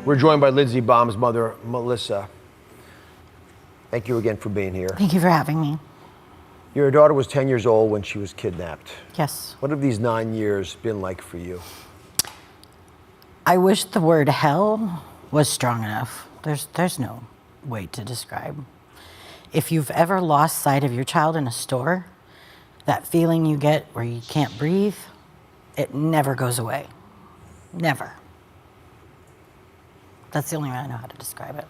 We're joined by Lindsey Baum's mother, Melissa. Thank you again for being here. Thank you for having me. Your daughter was 10 years old when she was kidnapped. Yes. What have these 9 years been like for you? I wish the word hell was strong enough. There's no way to describe. If you've ever lost sight of your child in a store, that feeling you get where you can't breathe, it never goes away. Never. That's the only way I know how to describe it.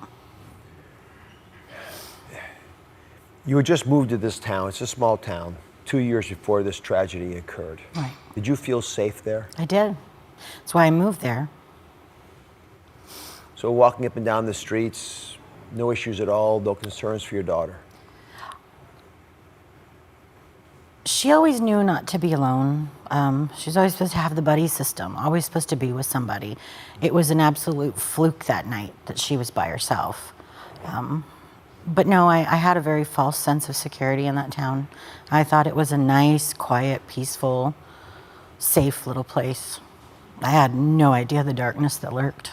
You had just moved to this town. It's a small town, 2 years before this tragedy occurred. Right. Did you feel safe there? I did. That's why I moved there. So walking up and down the streets, no issues at all, no concerns for your daughter? She always knew not to be alone. She's always supposed to have the buddy system, always supposed to be with somebody. It was an absolute fluke that night that she was by herself. But no, I had a very false sense of security in that town. I thought it was a nice, quiet, peaceful, safe little place. I had no idea the darkness that lurked.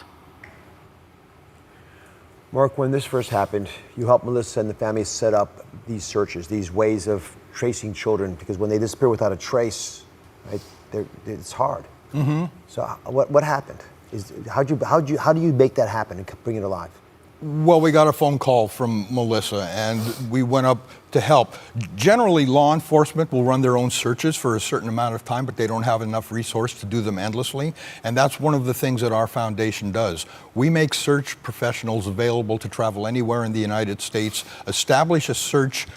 Marc, when this first happened, you helped Melissa and the family set up these searches, these ways of tracing children, because when they disappear without a trace, right, it's hard. Mm-hmm. So what happened? How do you make that happen and bring it alive? Well, we got a phone call from Melissa and we went up to help. Generally, law enforcement will run their own searches for a certain amount of time, but they don't have enough resource to do them endlessly. And that's one of the things that our foundation does. We make search professionals available to travel anywhere in the United States, establish a search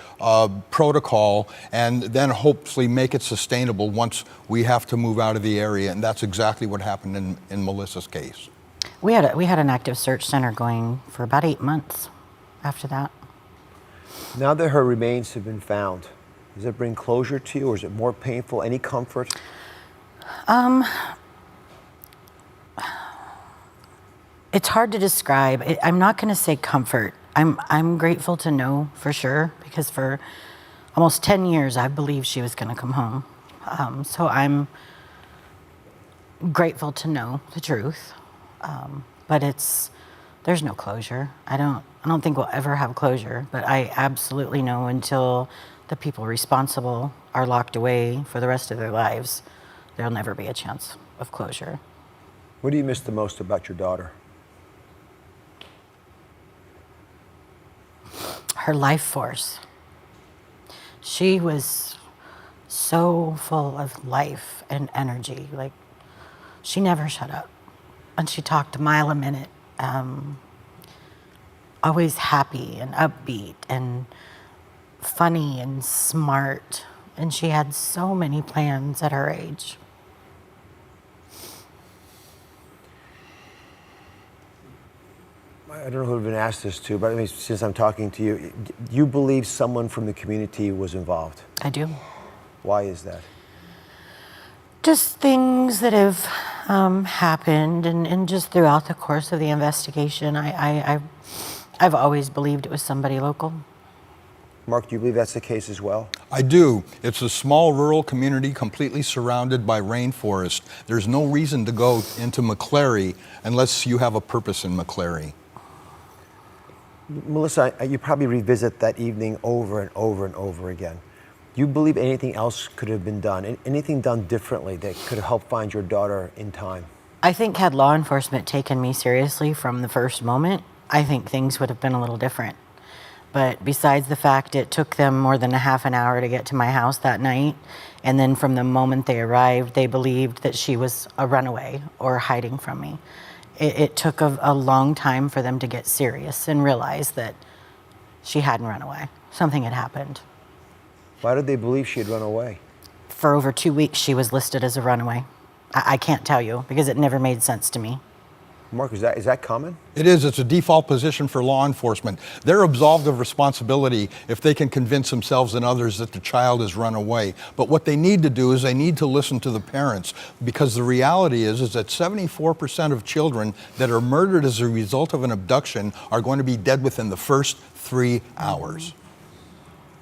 protocol, and then hopefully make it sustainable once we have to move out of the area. And that's exactly what happened in Melissa's case. We had an active search center going for about 8 months after that. Now that her remains have been found, does it bring closure to you, or is it more painful? Any comfort? It's hard to describe. I'm not going to say comfort. I'm grateful to know for sure, because for almost 10 years I believed she was going to come home. So I'm grateful to know the truth. But there's no closure. I don't think we'll ever have closure, but I absolutely know until the people responsible are locked away for the rest of their lives, there'll never be a chance of closure. What do you miss the most about your daughter? Her life force. She was so full of life and energy. Like, she never shut up. And she talked a mile a minute, always happy and upbeat and funny and smart. And she had so many plans at her age. I don't know who I've been asked this to, but I mean, since I'm talking to you, you believe someone from the community was involved? I do. Why is that? Just things that have happened, and just throughout the course of the investigation, I've always believed it was somebody local. Marc, do you believe that's the case as well? I do. It's a small rural community completely surrounded by rainforest. There's no reason to go into McClary unless you have a purpose in McClary. Melissa, you probably revisit that evening over and over and over again. Do you believe anything else could have been done? Anything done differently that could have helped find your daughter in time? I think had law enforcement taken me seriously from the first moment, I think things would have been a little different. But besides the fact it took them more than a half an hour to get to my house that night, and then from the moment they arrived, they believed that she was a runaway or hiding from me. It took a long time for them to get serious and realize that she hadn't run away. Something had happened. Why did they believe she had run away? For over 2 weeks, she was listed as a runaway. I can't tell you, because it never made sense to me. Marc, is that common? It is. It's a default position for law enforcement. They're absolved of responsibility if they can convince themselves and others that the child has run away. But what they need to do is they need to listen to the parents, because the reality is that 74% of children that are murdered as a result of an abduction are going to be dead within the first 3 hours.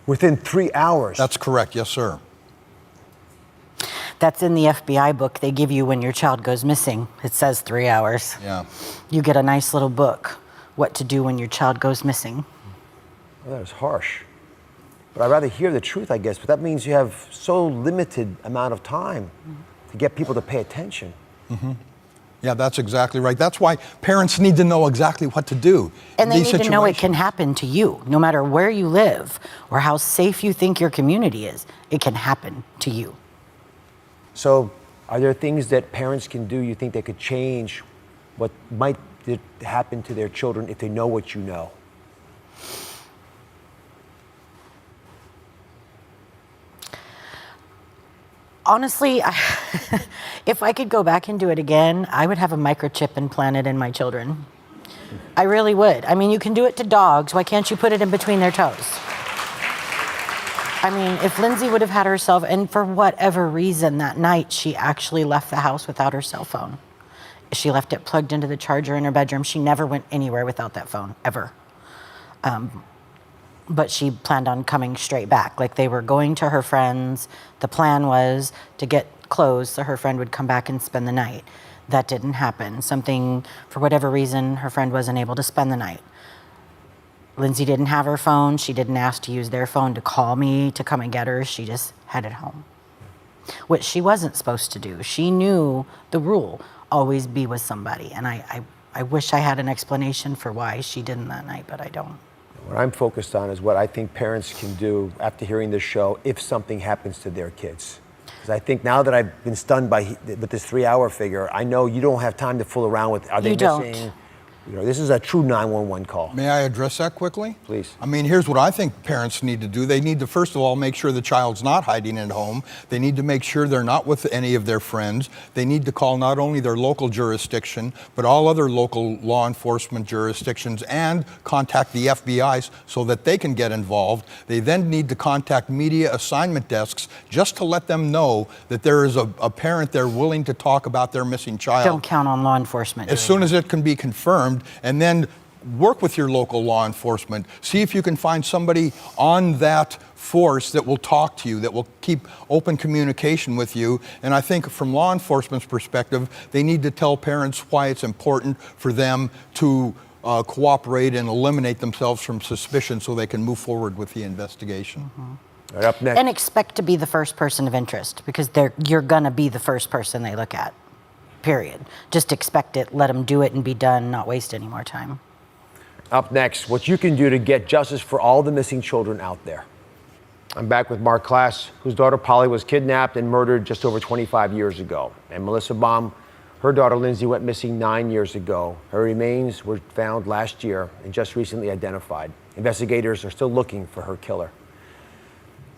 Within 3 hours? That's correct, yes, sir. That's in the FBI book they give you when your child goes missing. It says 3 hours. Yeah. You get a nice little book, what to do when your child goes missing. Well, that was harsh. But I'd rather hear the truth, I guess. But that means you have so limited amount of time to get people to pay attention. Yeah, that's exactly right. That's why parents need to know exactly what to do. And in they these need to know it situations. can happen to you, no matter where you live or how safe you think your community is. It can happen to you. So are there things that parents can do you think they could change what might happen to their children if they know what you know? Honestly, if I could go back and do it again, I would have a microchip implanted in my children. I really would. I mean, you can do it to dogs. Why can't you put it in between their toes? I mean, if Lindsay would have had her cell phone, and for whatever reason that night, she actually left the house without her cell phone. She left it plugged into the charger in her bedroom. She never went anywhere without that phone, ever. But she planned on coming straight back. Like, they were going to her friend's. The plan was to get clothes so her friend would come back and spend the night. That didn't happen. Something, for whatever reason, her friend wasn't able to spend the night. Lindsay didn't have her phone. She didn't ask to use their phone to call me to come and get her. She just headed home, which she wasn't supposed to do. She knew the rule, always be with somebody. And I wish I had an explanation for why she didn't that night, but I don't. What I'm focused on is what I think parents can do after hearing this show if something happens to their kids. Because I think now that I've been stunned with this 3 hour figure, I know you don't have time to fool around with, are they missing? You know, this is a true 911 call. May I address that quickly? Please. I mean, here's what I think parents need to do. They need to, first of all, make sure the child's not hiding at home. They need to make sure they're not with any of their friends. They need to call not only their local jurisdiction, but all other local law enforcement jurisdictions and contact the FBI so that they can get involved. They then need to contact media assignment desks just to let them know that there is a parent there willing to talk about their missing child. Don't count on law enforcement. As soon as it can be confirmed, and then work with your local law enforcement. See if you can find somebody on that force that will talk to you, that will keep open communication with you. And I think from law enforcement's perspective, they need to tell parents why it's important for them to cooperate and eliminate themselves from suspicion so they can move forward with the investigation. Right, up next. And expect to be the first person of interest, because you're gonna be the first person they look at. Period. Just expect it, let them do it and be done, not waste any more time. Up next, what you can do to get justice for all the missing children out there. I'm back with Marc Klaas, whose daughter Polly was kidnapped and murdered just over 25 years ago. And Melissa Baum, her daughter Lindsay went missing 9 years ago. Her remains were found last year and just recently identified. Investigators are still looking for her killer.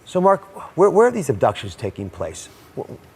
So Marc, where are these abductions taking place?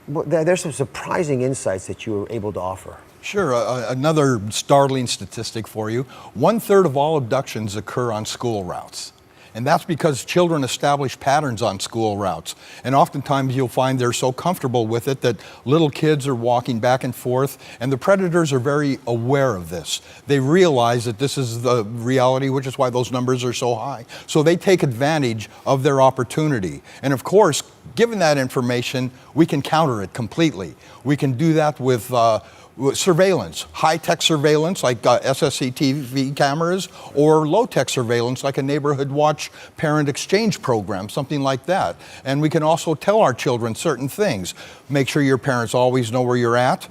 There's some surprising insights that you were able to offer. Sure, another startling statistic for you. 1/3 of all abductions occur on school routes. And that's because children establish patterns on school routes. And oftentimes you'll find they're so comfortable with it that little kids are walking back and forth, and the predators are very aware of this. They realize that this is the reality, which is why those numbers are so high. So they take advantage of their opportunity. And of course, given that information, we can counter it completely. We can do that with surveillance, high-tech surveillance like SCTV cameras, or low-tech surveillance like a neighborhood watch parent exchange program, something like that. And we can also tell our children certain things. Make sure your parents always know where you're at.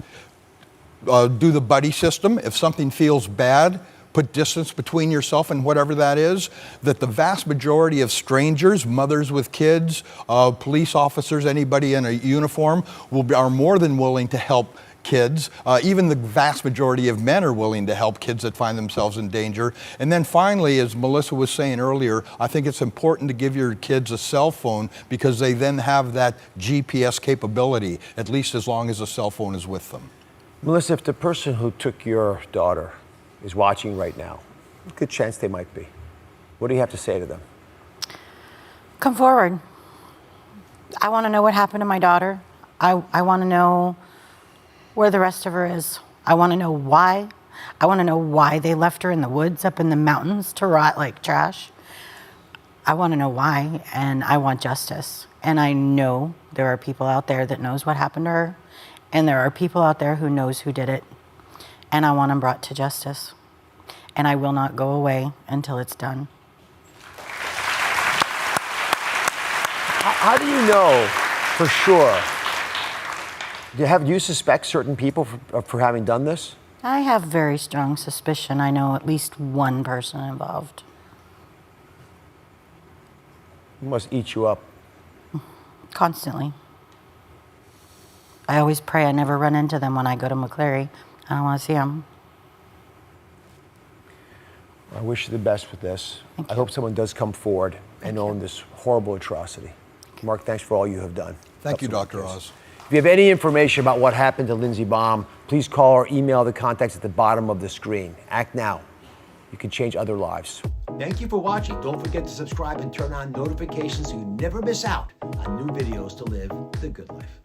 Do the buddy system. If something feels bad, put distance between yourself and whatever that is. That the vast majority of strangers, mothers with kids, police officers, anybody in a uniform are more than willing to help kids. Even the vast majority of men are willing to help kids that find themselves in danger. And then finally, as Melissa was saying earlier, I think it's important to give your kids a cell phone because they then have that GPS capability, at least as long as a cell phone is with them. Melissa, if the person who took your daughter is watching right now, good chance they might be, what do you have to say to them? Come forward. I want to know what happened to my daughter. I want to know where the rest of her is. I want to know why. I want to know why they left her in the woods up in the mountains to rot like trash. I want to know why, and I want justice. And I know there are people out there that knows what happened to her, and there are people out there who knows who did it, and I want them brought to justice. And I will not go away until it's done. How do you know for sure? Do you suspect certain people for having done this? I have very strong suspicion I know at least one person involved. It must eat you up. Constantly. I always pray I never run into them when I go to McCleary. I don't want to see them. I wish you the best with this. Thank I you. hope someone does come forward and own this horrible atrocity. Marc, thanks for all you have done. Thank you, Helps Dr. with Oz. If you have any information about what happened to Lindsey Baum, please call or email the contacts at the bottom of the screen. Act now. You can change other lives. Thank you for watching. Don't forget to subscribe and turn on notifications so you never miss out on new videos to live the good life.